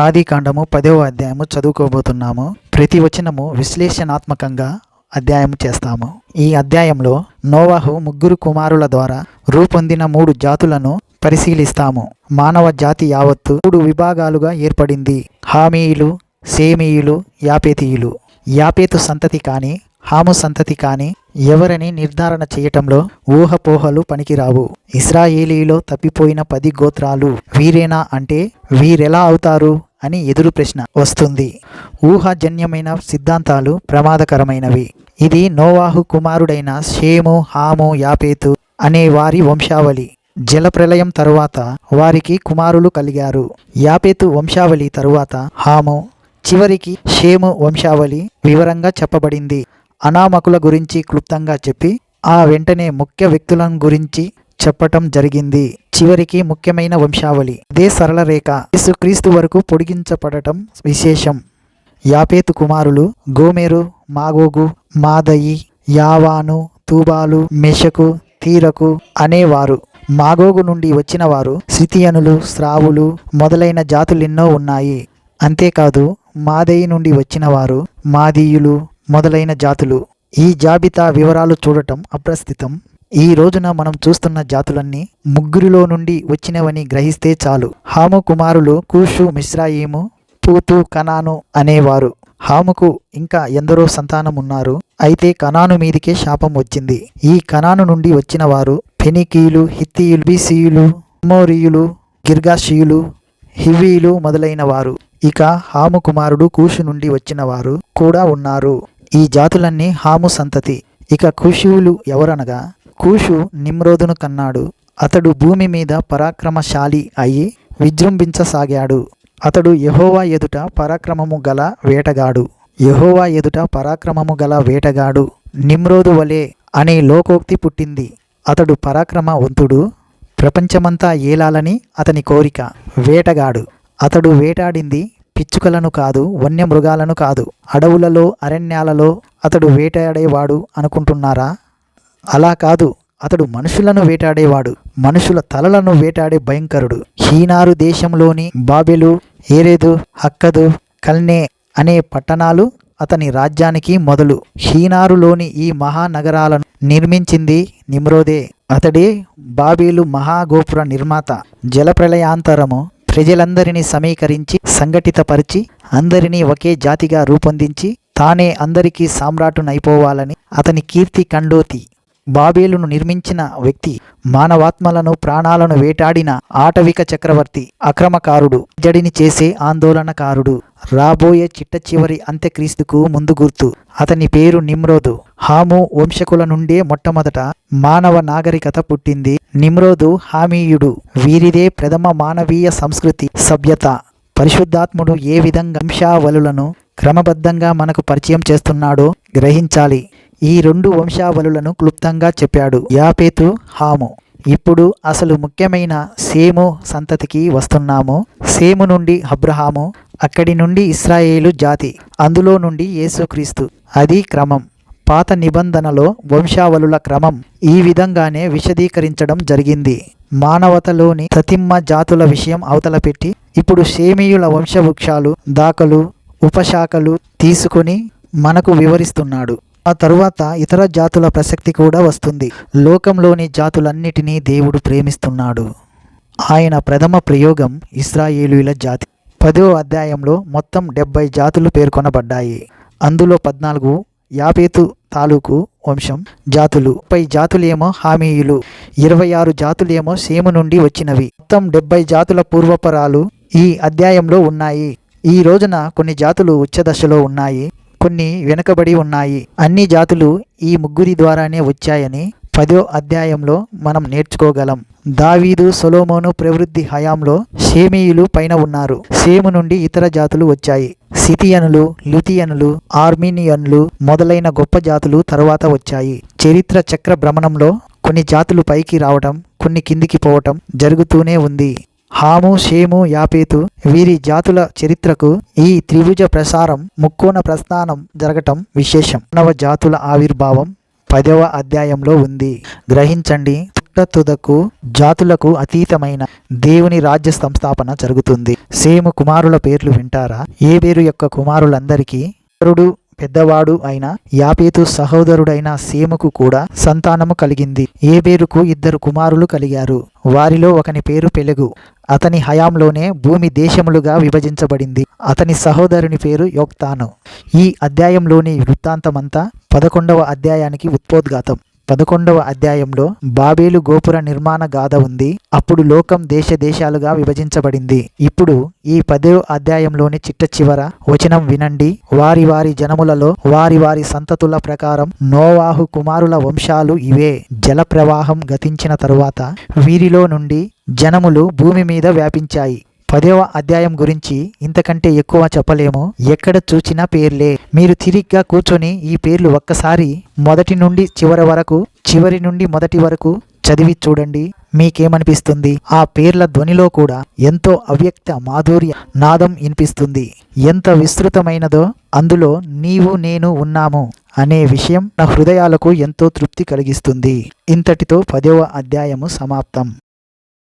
ఆదికాండము 10వ అధ్యాయము చదువుకోబోతున్నాము. ప్రతి వచనము విశ్లేషణాత్మకంగా అధ్యాయం చేస్తాము. ఈ అధ్యాయంలో నోవాహు ముగ్గురు కుమారుల ద్వారా రూపొందిన 3 జాతులను పరిశీలిస్తాము. మానవ జాతి యావత్తు 3 విభాగాలుగా ఏర్పడింది. హామీయులు, సేమీయులు, యాపేతీయులు. యాపేతు సంతతి కానీ హాము సంతతి కానీ ఎవరని నిర్ధారణ చేయటంలో ఊహపోహలు పనికిరావు. ఇశ్రాయేలీలో తప్పిపోయిన 10 గోత్రాలు వీరేనా అంటే వీరెలా అవుతారు అని ఎదురు ప్రశ్న వస్తుంది. ఊహాజన్యమైన సిద్ధాంతాలు ప్రమాదకరమైనవి. ఇది నోవాహు కుమారుడైన షేము, హాము, యాపేతు అనే వారి వంశావళి. జలప్రలయం తరువాత వారికి కుమారులు కలిగారు. యాపేతు వంశావళి తరువాత హాము, చివరికి షేము వంశావళి వివరంగా చెప్పబడింది. అనామకుల గురించి క్లుప్తంగా చెప్పి ఆ వెంటనే ముఖ్య వ్యక్తులను గురించి చెప్పటం జరిగింది. చివరికి ముఖ్యమైన వంశావళి. ఇదే సరళ రేఖ యేసుక్రీస్తు వరకు పొడిగించబడటం విశేషం. యాపేతు కుమారులు గోమెరు, మాగోగు, మాదయి, యావాను, తూబాలు, మెషకు, తీరకు అనేవారు. మాగోగు నుండి వచ్చిన వారు సితియనులు, శ్రావులు మొదలైన జాతులెన్నో ఉన్నాయి. అంతేకాదు మాదయి నుండి వచ్చిన వారు మాదీయులు మొదలైన జాతులు. ఈ జాబితా వివరాలు చూడటం అప్రస్తుతం. ఈ రోజున మనం చూస్తున్న జాతులన్నీ ముగ్గురిలో నుండి వచ్చినవని గ్రహిస్తే చాలు. హాము కుమారులు కూషు, మిశ్రాయిము, పూతు, కనాను అనేవారు. హాముకు ఇంకా ఎందరో సంతానం ఉన్నారు. అయితే కనాను మీదికే శాపం వచ్చింది. ఈ కనాను నుండి వచ్చిన వారు ఫెనికీయులు, హిత్తీయులు, బీసీయులు, అమోరీయులు, గిర్గాషీయులు, హివీలు మొదలైన వారు. ఇక హాము కుమారుడు కూషు నుండి వచ్చిన వారు కూడా ఉన్నారు. ఈ జాతులన్నీ హాము సంతతి. ఇక కూషువులు ఎవరనగా కూషు నిమ్రోదును కన్నాడు. అతడు భూమి మీద పరాక్రమశాలి అయి విజృంభించసాగాడు. అతడు యెహోవా ఎదుట పరాక్రమము గల వేటగాడు. యెహోవా ఎదుట పరాక్రమము గల వేటగాడు నిమ్రోదు వలె అనే లోకోక్తి పుట్టింది. అతడు పరాక్రమవంతుడు. ప్రపంచమంతా ఏలాలని అతని కోరిక. వేటగాడు. అతడు వేటాడింది పిచ్చుకలను కాదు, వన్యమృగాలను కాదు. అడవులలో, అరణ్యాలలో అతడు వేటాడేవాడు అనుకుంటున్నారా? అలా కాదు. అతడు మనుషులను వేటాడేవాడు. మనుషుల తలలను వేటాడే భయంకరుడు. షీనారు దేశంలోని బాబెలు, ఏరెదు, హక్కదు, కల్నే అనే పట్టణాలు అతని రాజ్యానికి మొదలు. షీనారులోని ఈ మహానగరాలను నిర్మించింది నిమ్రోదే. అతడే బాబేలు మహాగోపుర నిర్మాత. జలప్రలయాంతరము ప్రజలందరినీ సమీకరించి సంఘటితపరిచి అందరినీ ఒకే జాతిగా రూపొందించి తానే అందరికీ సామ్రాటునైపోవాలని అతని కీర్తి కండోతి. బాబేలును నిర్మించిన వ్యక్తి మానవాత్మలను, ప్రాణాలను వేటాడిన ఆటవిక చక్రవర్తి, అక్రమకారుడు, జడిని చేసే ఆందోళనకారుడు. రాబోయే చిట్ట చివరి అంత్యక్రీస్తుకు ముందు గుర్తు. అతని పేరు నిమ్రోదు. హాము వంశకుల నుండే మొట్టమొదట మానవ నాగరికత పుట్టింది. నిమ్రోదు హామీయుడు. వీరిదే ప్రథమ మానవీయ సంస్కృతి, సభ్యత. పరిశుద్ధాత్ముడు ఏ విధంగా వంశావళులను క్రమబద్ధంగా మనకు పరిచయం చేస్తున్నాడో గ్రహించాలి. ఈ 2 వంశావళులను క్లుప్తంగా చెప్పాడు. యాపేతు, హాము. ఇప్పుడు అసలు ముఖ్యమైన సేము సంతతికి వస్తున్నాము. సేము నుండి అబ్రహాము, అక్కడి నుండి ఇశ్రాయేలు జాతి, అందులో నుండి యేసుక్రీస్తు. అది క్రమం. పాత నిబంధనలో వంశావళుల క్రమం ఈ విధంగానే విశదీకరించడం జరిగింది. మానవతలోని తతిమ్మ జాతుల విషయం అవతల పెట్టి ఇప్పుడు సేమీయుల వంశవృక్షాలు, దాఖలు, ఉపశాఖలు తీసుకొని మనకు వివరిస్తున్నాడు. ఆ తరువాత ఇతర జాతుల ప్రసక్తి కూడా వస్తుంది. లోకంలోని జాతులన్నిటినీ దేవుడు ప్రేమిస్తున్నాడు. ఆయన ప్రథమ ప్రయోగం ఇశ్రాయేలీయుల జాతి. 10వ అధ్యాయంలో మొత్తం 70 జాతులు పేర్కొనబడ్డాయి. అందులో 14 యాపేతు తాలూకు వంశం జాతులు, 30 జాతులేమో హామీయులు, 26 జాతులేమో సేము నుండి వచ్చినవి. మొత్తం 70 జాతుల పూర్వపరాలు ఈ అధ్యాయంలో ఉన్నాయి. ఈ రోజున కొన్ని జాతులు ఉచ్చదశలో ఉన్నాయి, కొన్ని వెనుకబడి ఉన్నాయి. అన్ని జాతులు ఈ ముగ్గురి ద్వారానే వచ్చాయని 10వ అధ్యాయంలో మనం నేర్చుకోగలం. దావీదు, సొలొమోను ప్రవృద్ధి హయాంలో షేమీయులు పైన ఉన్నారు. సేము నుండి ఇతర జాతులు వచ్చాయి. సితియనులు, లుతియనులు, ఆర్మీనియన్లు మొదలైన గొప్ప జాతులు తరువాత వచ్చాయి. చరిత్ర చక్ర భ్రమణంలో కొన్ని జాతులు పైకి రావటం, కొన్ని కిందికి పోవటం జరుగుతూనే ఉంది. హాము, షేము, యాపేతు వీరి జాతుల చరిత్రకు ఈ త్రిభుజ ప్రసారం, ముక్కోణ ప్రస్థానం జరగటం విశేషం. మానవ జాతుల ఆవిర్భావం 10వ అధ్యాయంలో ఉంది. గ్రహించండి. పుట్టతుదకు జాతులకు అతీతమైన దేవుని రాజ్య సంస్థాపన జరుగుతుంది. సేము కుమారుల పేర్లు వింటారా? ఏబేరు యొక్క కుమారులందరికీ పెద్దవాడు అయిన యాపేతు సహోదరుడైన సేముకు కూడా సంతానము కలిగింది. ఏబేరుకు 2 కుమారులు కలిగారు. వారిలో ఒకని పేరు పెలెగు. అతని హయాంలోనే భూమి దేశములుగా విభజించబడింది. అతని సహోదరుని పేరు యొక్తాను. ఈ అధ్యాయంలోని వృత్తాంతమంతా 11వ అధ్యాయానికి ఉపోద్ఘాతం. 11వ అధ్యాయంలో బాబేలు గోపుర నిర్మాణ గాథ ఉంది. అప్పుడు లోకం దేశాలుగా విభజించబడింది. ఇప్పుడు ఈ 10వ అధ్యాయంలోని చిట్ట వచనం వినండి. వారి వారి జనములలో వారి వారి సంతతుల ప్రకారం నోవాహు కుమారుల వంశాలు ఇవే. జల ప్రవాహం గతించిన తరువాత వీరిలో నుండి జనములు భూమి మీద వ్యాపించాయి. 10వ అధ్యాయం గురించి ఇంతకంటే ఎక్కువ చెప్పలేము. ఎక్కడ చూచినా పేర్లే. మీరు తిరిగ్గా కూర్చొని ఈ పేర్లు ఒక్కసారి మొదటి నుండి చివరి వరకు, చివరి నుండి మొదటి వరకు చదివి చూడండి. మీకేమనిపిస్తుంది? ఆ పేర్ల ధ్వనిలో కూడా ఎంతో అవ్యక్త మాధుర్య నాదం వినిపిస్తుంది. ఎంత విస్తృతమైనదో అందులో నీవు నేను ఉన్నాము అనే విషయం నా హృదయాలకు ఎంతో తృప్తి కలిగిస్తుంది. ఇంతటితో 10వ అధ్యాయము సమాప్తం.